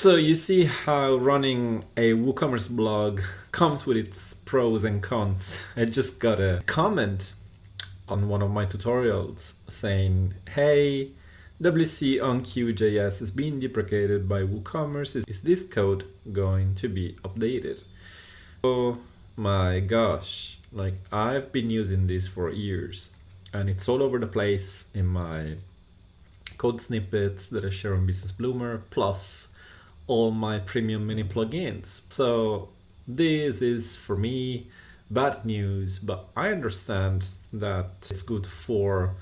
So you see how running a WooCommerce blog comes with its pros and cons. I just got a comment on one of my tutorials saying, hey, WC on Qjs is being deprecated by WooCommerce. Is this code going to be updated? Oh my gosh, like I've been using this for years and it's all over the place in my code snippets that I share on Business Bloomer, plus all my premium mini plugins. So this is for me bad news, but I understand that it's good for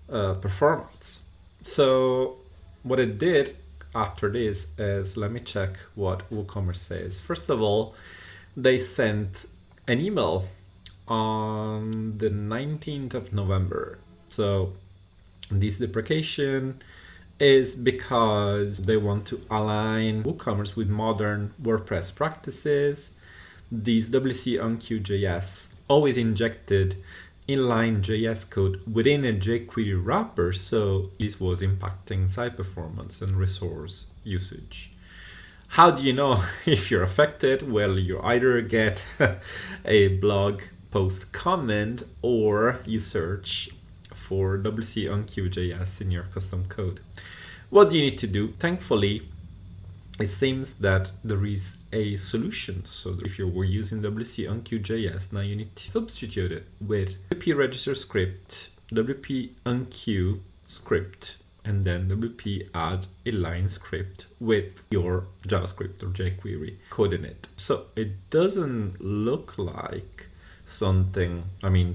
performance. So what I did after this is, let me check what WooCommerce says. First of all, they sent an email on the 19th of November. So this deprecation is because they want to align WooCommerce with modern WordPress practices. These WC on Qjs always injected inline JS code within a jQuery wrapper, so this was impacting site performance and resource usage. How do you know if you're affected? Well, you either get a blog post comment or you search for WC on Qjs in your custom code. What do you need to do? Thankfully, it seems that there is a solution. So if you were using WC on Qjs, now you need to substitute it with WP register script, WP unqueue script, and then WP add inline script with your JavaScript or jQuery code in it. So it doesn't look like something,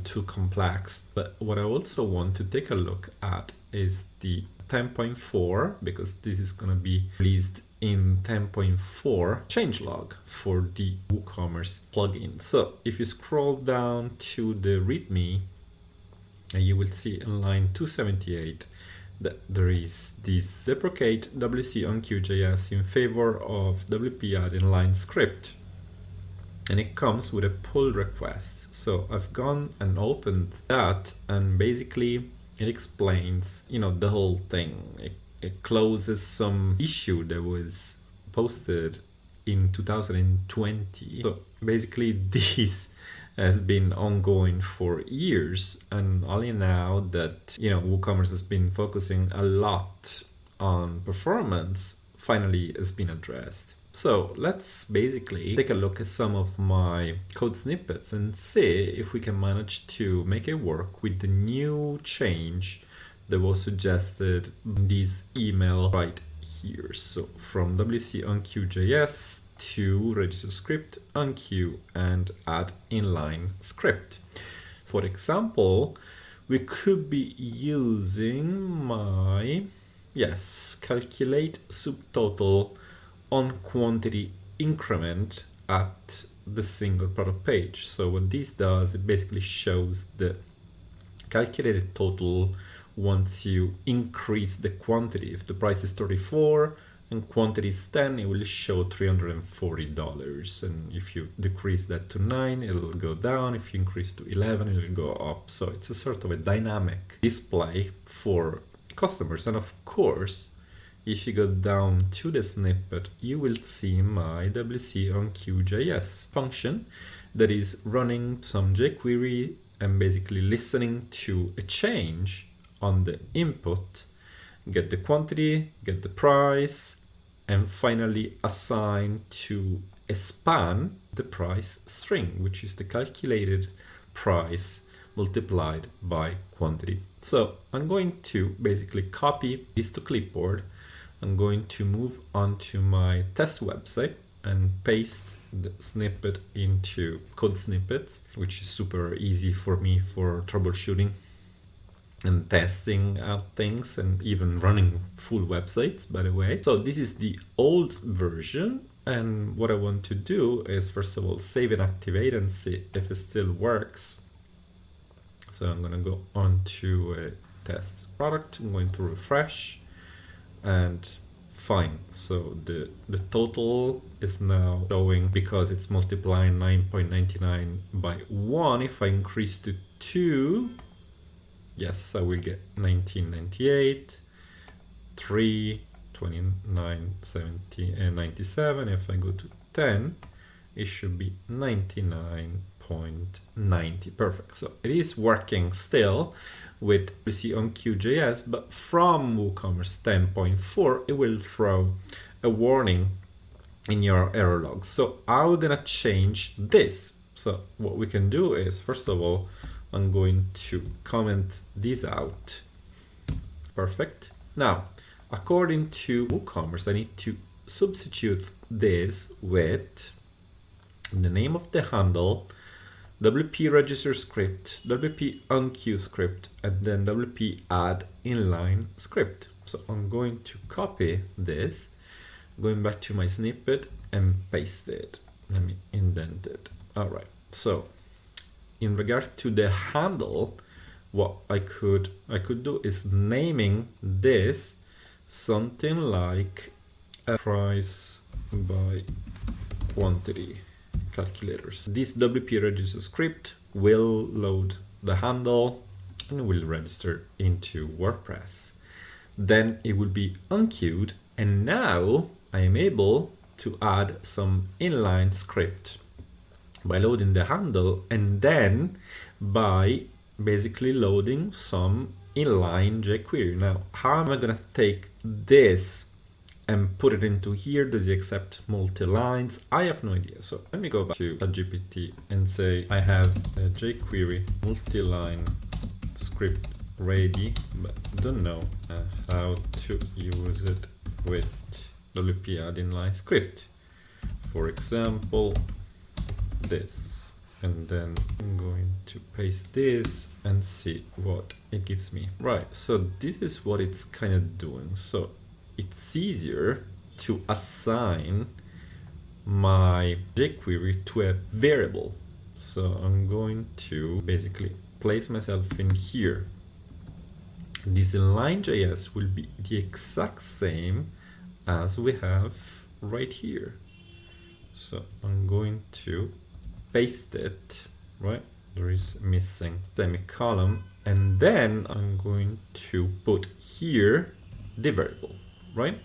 too complex, but what I also want to take a look at is the 10.4, because this is going to be released in 10.4 changelog for the WooCommerce plugin. So if you scroll down to the README, you will see in line 278 that there is this deprecate WC on Qjs in favor of WP add inline script. And it comes with a pull request. So I've gone and opened that, and basically it explains, the whole thing. It closes some issue that was posted in 2020. So basically this has been ongoing for years, and only now that, WooCommerce has been focusing a lot on performance, finally has been addressed. So let's basically take a look at some of my code snippets and see if we can manage to make it work with the new change that was suggested in this email right here. So from WC on Qjs to register script, unqueue, and add inline script. For example, we could be using my, calculate subtotal on quantity increment at the single product page. So what this does, it basically shows the calculated total once you increase the quantity. If the price is 34 and quantity is 10, it will show $340. And if you decrease that to 9, it'll go down. If you increase to 11, it'll go up. So it's a sort of a dynamic display for customers. And of course, if you go down to the snippet, you will see my WC on Qjs function that is running some jQuery and basically listening to a change on the input, get the quantity, get the price, and finally assign to a span the price string, which is the calculated price multiplied by quantity. So I'm going to basically copy this to clipboard. I'm going to move on to my test website and paste the snippet into code snippets, which is super easy for me for troubleshooting and testing out things and even running full websites, by the way. So this is the old version. And what I want to do is, first of all, save and activate and see if it still works. So I'm going to go on to a test product. I'm going to refresh. And fine, so the total is now showing, because it's multiplying 9.99 by 1. If I increase to 2, yes, I will get 19.98, 3, 29.97. If I go to 10, it should be 99.90. Perfect. So it is working still with WC on QJS, but from WooCommerce 10.4, it will throw a warning in your error log. So how are we gonna change this? So what we can do is, first of all, I'm going to comment this out. Perfect. Now, according to WooCommerce, I need to substitute this with the name of the handle, WP register script, WP unqueue script, and then WP add inline script. So I'm going to copy this, going back to my snippet and paste it. Let me indent it. All right. So in regard to the handle, what I could do is naming this something like a price by quantity calculators. This WP register script will load the handle and will register into WordPress. Then it will be unqueued, and now I am able to add some inline script by loading the handle and then by basically loading some inline jQuery. Now, how am I gonna take this and put it into here? Does it accept multi-lines? I have no idea. So let me go back to ChatGPT and say I have a jQuery multi-line script ready, but don't know how to use it with WP add inline script. For example, this, and then I'm going to paste this and see what it gives me. Right, so this is what it's kind of doing. So it's easier to assign my jQuery to a variable. So I'm going to basically place myself in here. This inline.js will be the exact same as we have right here. So I'm going to paste it, right? There is missing semicolon, and then I'm going to put here the variable, right?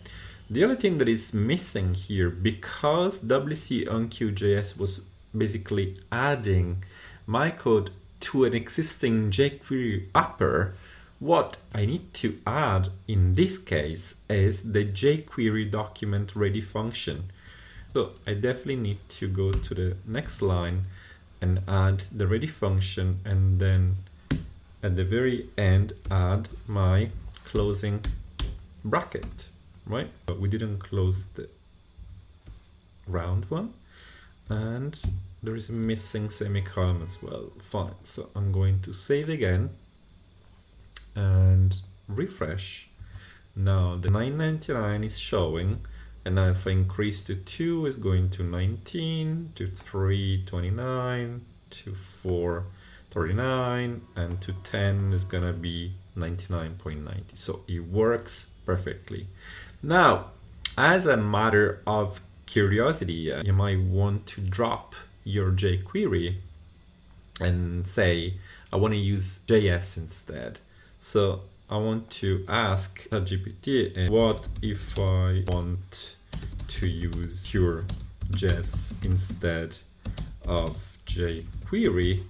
The only thing that is missing here, because WC on QJS was basically adding my code to an existing jQuery wrapper, what I need to add in this case is the jQuery document ready function. So I definitely need to go to the next line and add the ready function, and then at the very end add my closing bracket, right? But we didn't close the round one, and there is a missing semicolon as well. Fine. So I'm going to save again and refresh. Now the 9.99 is showing. And now if I increase to 2, it's going to 19, to 3, 29, to 4, 39, and to 10 is gonna be 99.90. So it works perfectly. Now, as a matter of curiosity, you might want to drop your jQuery and say, I want to use JS instead. So I want to ask ChatGPT, what if I want to use pure JS instead of jQuery?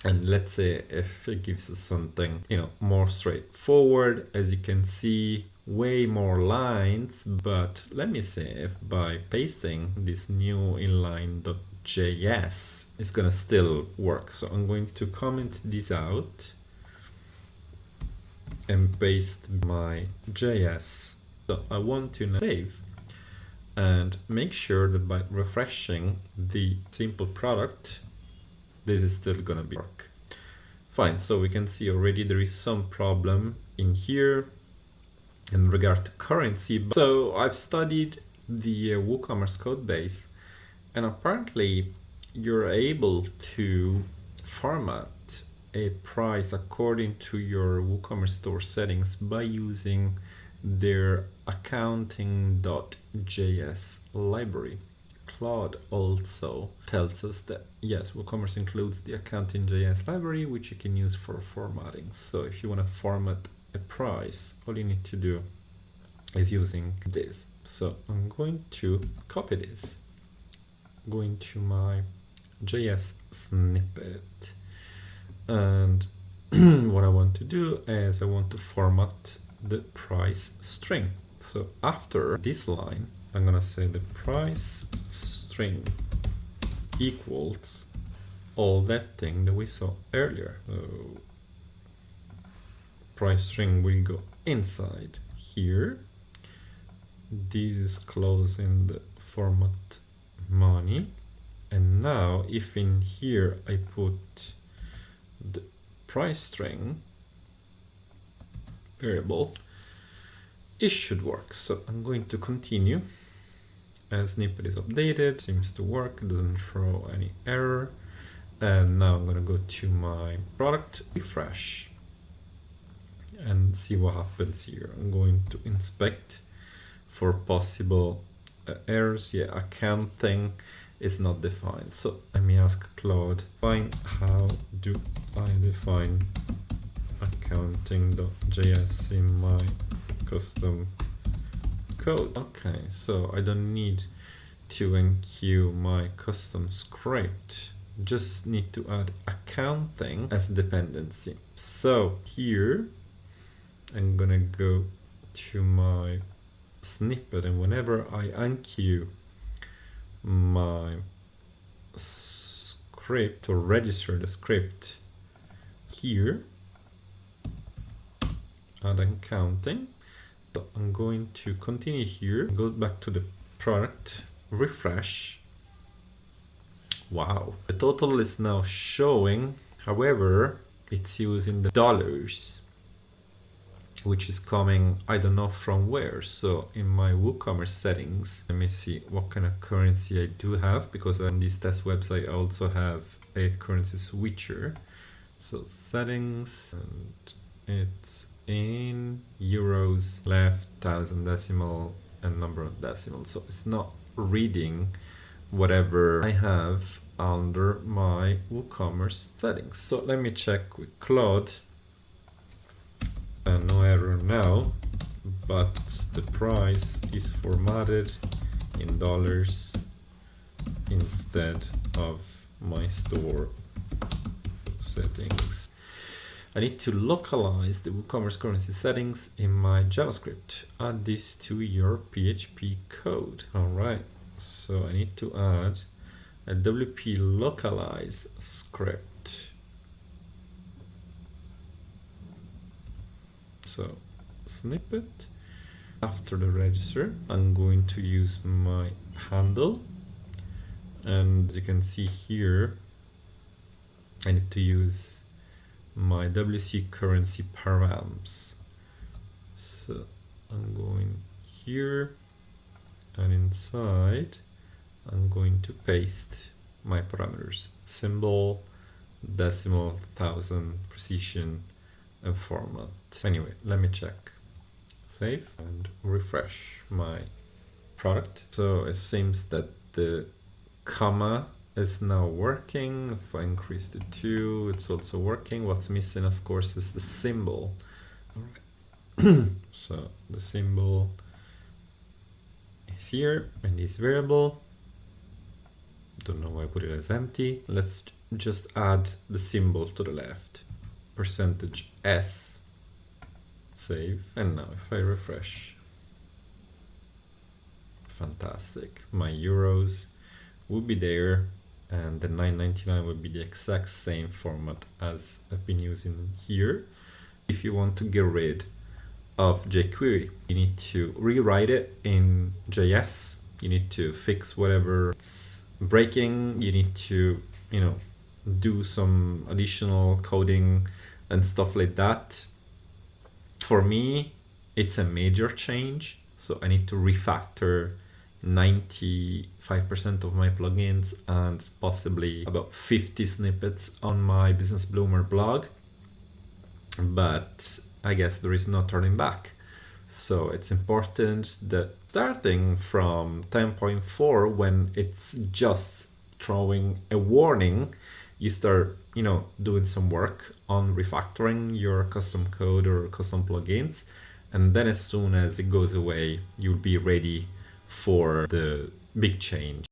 And let's say if it gives us something, more straightforward. As you can see, way more lines, but let me see if by pasting this new inline.js, it's gonna still work. So I'm going to comment this out and paste my JS. So I want to now save and make sure that by refreshing the simple product, this is still gonna be work. Fine, so we can see already there is some problem in here in regard to currency. So I've studied the WooCommerce code base, and apparently you're able to format a price according to your WooCommerce store settings by using their accounting.js library. Claude also tells us that yes, WooCommerce includes the accounting.js library, which you can use for formatting. So if you want to format a price, all you need to do is using this. So I'm going to copy this, going to my JS snippet, and what I want to do is I want to format the price string. So after this line, I'm gonna say the price string equals all that thing that we saw earlier. So price string will go inside here. This is closing the format money. And now if in here I put the price string variable, it should work. So I'm going to continue. As snippet is updated, seems to work, it doesn't throw any error. And now I'm going to go to my product, refresh, and see what happens here. I'm going to inspect for possible errors. Yeah, accounting is not defined. So let me ask Claude, find how do I define accounting.js in my custom code. Okay, so I don't need to enqueue my custom script, just need to add accounting as a dependency. So here I'm gonna go to my snippet, and whenever I unqueue my script or register the script here, add accounting. So I'm going to continue here, go back to the product, refresh. Wow, the total is now showing. However, it's using the dollars, which is coming, I don't know from where. So in my WooCommerce settings, let me see what kind of currency I do have, because on this test website I also have a currency switcher. So settings, and it's in euros, left 1000 decimal and number of decimals. So it's not reading whatever I have under my WooCommerce settings. So let me check with Claude. No error now, but the price is formatted in dollars instead of my store settings. I need to localize the WooCommerce currency settings in my JavaScript. Add this to your PHP code. All right, so I need to add a WP localize script. So snippet, after the register, I'm going to use my handle, and as you can see here, I need to use my WC currency params. So I'm going here, and inside I'm going to paste my parameters: symbol, decimal, thousand, precision, and format. Anyway, let me check. Save and refresh my product. So it seems that the comma is now working. If I increase to 2, it's also working. What's missing, of course, is the symbol. All right. So the symbol is here in this variable. Don't know why I put it as empty. Let's just add the symbol to the left. %s. Save. And now if I refresh, fantastic, my euros would be there, and the 9.99 would be the exact same format as I've been using here. If you want to get rid of jQuery, you need to rewrite it in JS. You need to fix whatever it's breaking. You need to, do some additional coding and stuff like that. For me, it's a major change. So I need to refactor 95% of my plugins and possibly about 50 snippets on my Business Bloomer blog. But I guess there is no turning back. So it's important that starting from 10.4, when it's just throwing a warning, you start, doing some work on refactoring your custom code or custom plugins. and then as soon as it goes away, you'll be ready for the big change.